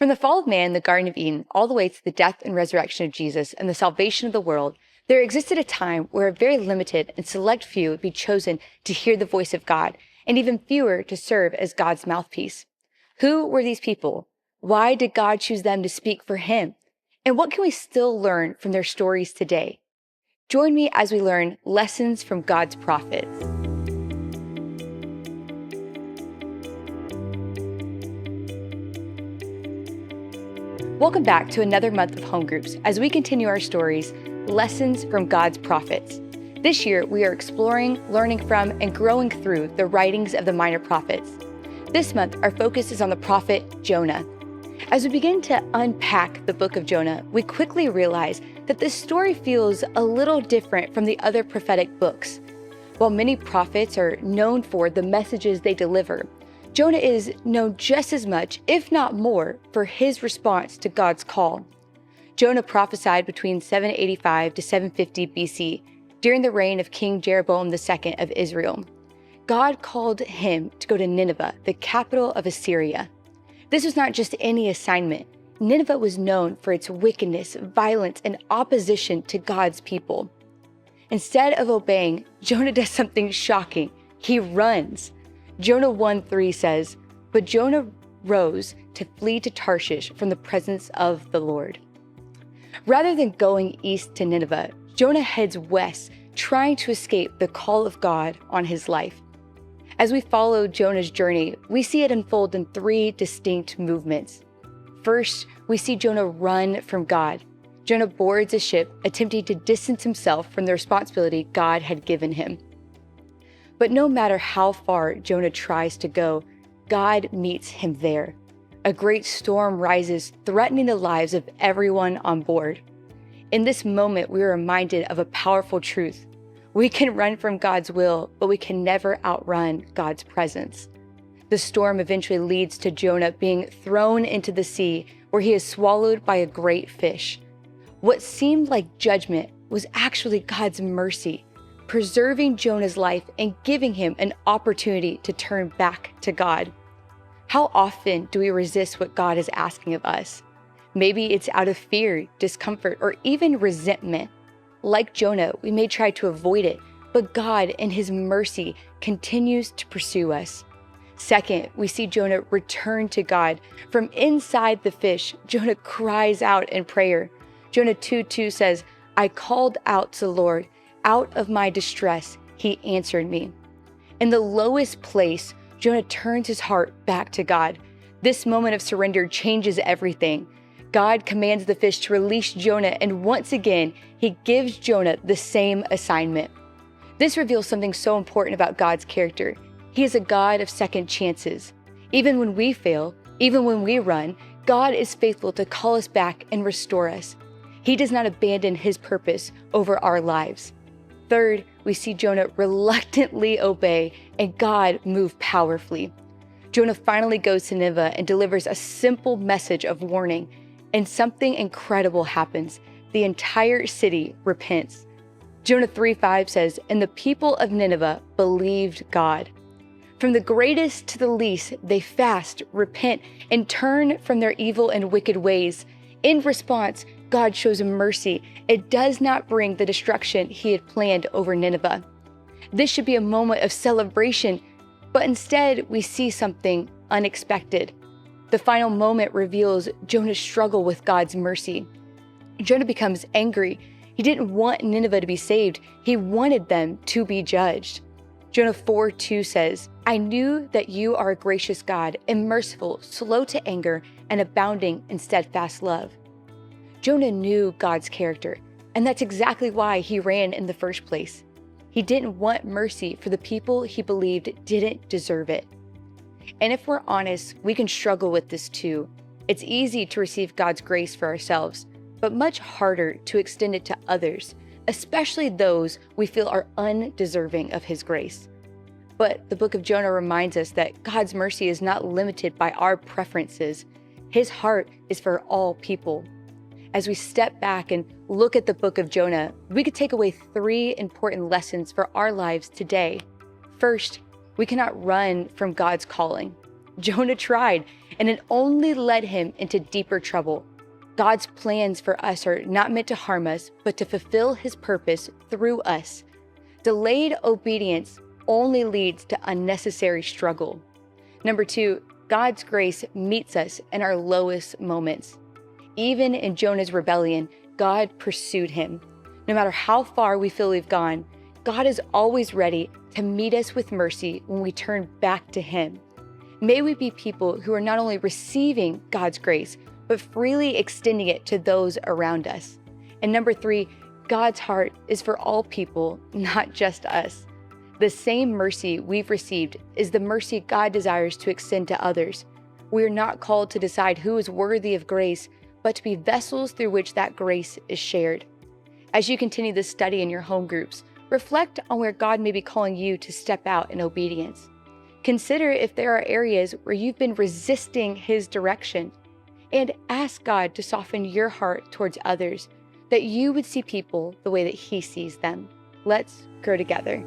From the fall of man in the Garden of Eden all the way to the death and resurrection of Jesus and the salvation of the world, there existed a time where a very limited and select few would be chosen to hear the voice of God, and even fewer to serve as God's mouthpiece. Who were these people? Why did God choose them to speak for him? And what can we still learn from their stories today? Join me as we learn lessons from God's prophets. Welcome back to another month of home groups as we continue our stories, Lessons from God's Prophets. This year, we are exploring, learning from, and growing through the writings of the minor prophets. This month, our focus is on the prophet Jonah. As we begin to unpack the book of Jonah, we quickly realize that this story feels a little different from the other prophetic books. While many prophets are known for the messages they deliver, Jonah is known just as much, if not more, for his response to God's call. Jonah prophesied between 785 to 750 BC during the reign of King Jeroboam II of Israel. God called him to go to Nineveh, the capital of Assyria. This was not just any assignment. Nineveh was known for its wickedness, violence, and opposition to God's people. Instead of obeying, Jonah does something shocking. He runs. Jonah 1:3 says, "But Jonah rose to flee to Tarshish from the presence of the Lord." Rather than going east to Nineveh, Jonah heads west, trying to escape the call of God on his life. As we follow Jonah's journey, we see it unfold in three distinct movements. First, we see Jonah run from God. Jonah boards a ship, attempting to distance himself from the responsibility God had given him. But no matter how far Jonah tries to go, God meets him there. A great storm rises, threatening the lives of everyone on board. In this moment, we are reminded of a powerful truth. We can run from God's will, but we can never outrun God's presence. The storm eventually leads to Jonah being thrown into the sea, where he is swallowed by a great fish. What seemed like judgment was actually God's mercy, preserving Jonah's life and giving him an opportunity to turn back to God. How often do we resist what God is asking of us? Maybe it's out of fear, discomfort, or even resentment. Like Jonah, we may try to avoid it, but God, in his mercy, continues to pursue us. Second, we see Jonah return to God. From inside the fish, Jonah cries out in prayer. Jonah 2:2 says, "I called out to the Lord. Out of my distress, he answered me." In the lowest place, Jonah turns his heart back to God. This moment of surrender changes everything. God commands the fish to release Jonah, and once again, he gives Jonah the same assignment. This reveals something so important about God's character. He is a God of second chances. Even when we fail, even when we run, God is faithful to call us back and restore us. He does not abandon his purpose over our lives. Third, we see Jonah reluctantly obey and God move powerfully. Jonah finally goes to Nineveh and delivers a simple message of warning, and something incredible happens. The entire city repents. Jonah 3:5 says, "And the people of Nineveh believed God." From the greatest to the least, they fast, repent, and turn from their evil and wicked ways. In response, God shows mercy. It does not bring the destruction he had planned over Nineveh. This should be a moment of celebration, but instead we see something unexpected. The final moment reveals Jonah's struggle with God's mercy. Jonah becomes angry. He didn't want Nineveh to be saved. He wanted them to be judged. Jonah 4:2 says, "I knew that you are a gracious God and merciful, slow to anger, and abounding in steadfast love." Jonah knew God's character, and that's exactly why he ran in the first place. He didn't want mercy for the people he believed didn't deserve it. And if we're honest, we can struggle with this too. It's easy to receive God's grace for ourselves, but much harder to extend it to others, especially those we feel are undeserving of his grace. But the book of Jonah reminds us that God's mercy is not limited by our preferences. His heart is for all people. As we step back and look at the book of Jonah, we could take away three important lessons for our lives today. First, we cannot run from God's calling. Jonah tried, and it only led him into deeper trouble. God's plans for us are not meant to harm us, but to fulfill his purpose through us. Delayed obedience only leads to unnecessary struggle. Number 2, God's grace meets us in our lowest moments. Even in Jonah's rebellion, God pursued him. No matter how far we feel we've gone, God is always ready to meet us with mercy when we turn back to him. May we be people who are not only receiving God's grace, but freely extending it to those around us. And number 3, God's heart is for all people, not just us. The same mercy we've received is the mercy God desires to extend to others. We are not called to decide who is worthy of grace, but to be vessels through which that grace is shared. As you continue this study in your home groups, reflect on where God may be calling you to step out in obedience. Consider if there are areas where you've been resisting his direction, and ask God to soften your heart towards others, that you would see people the way that he sees them. Let's grow together.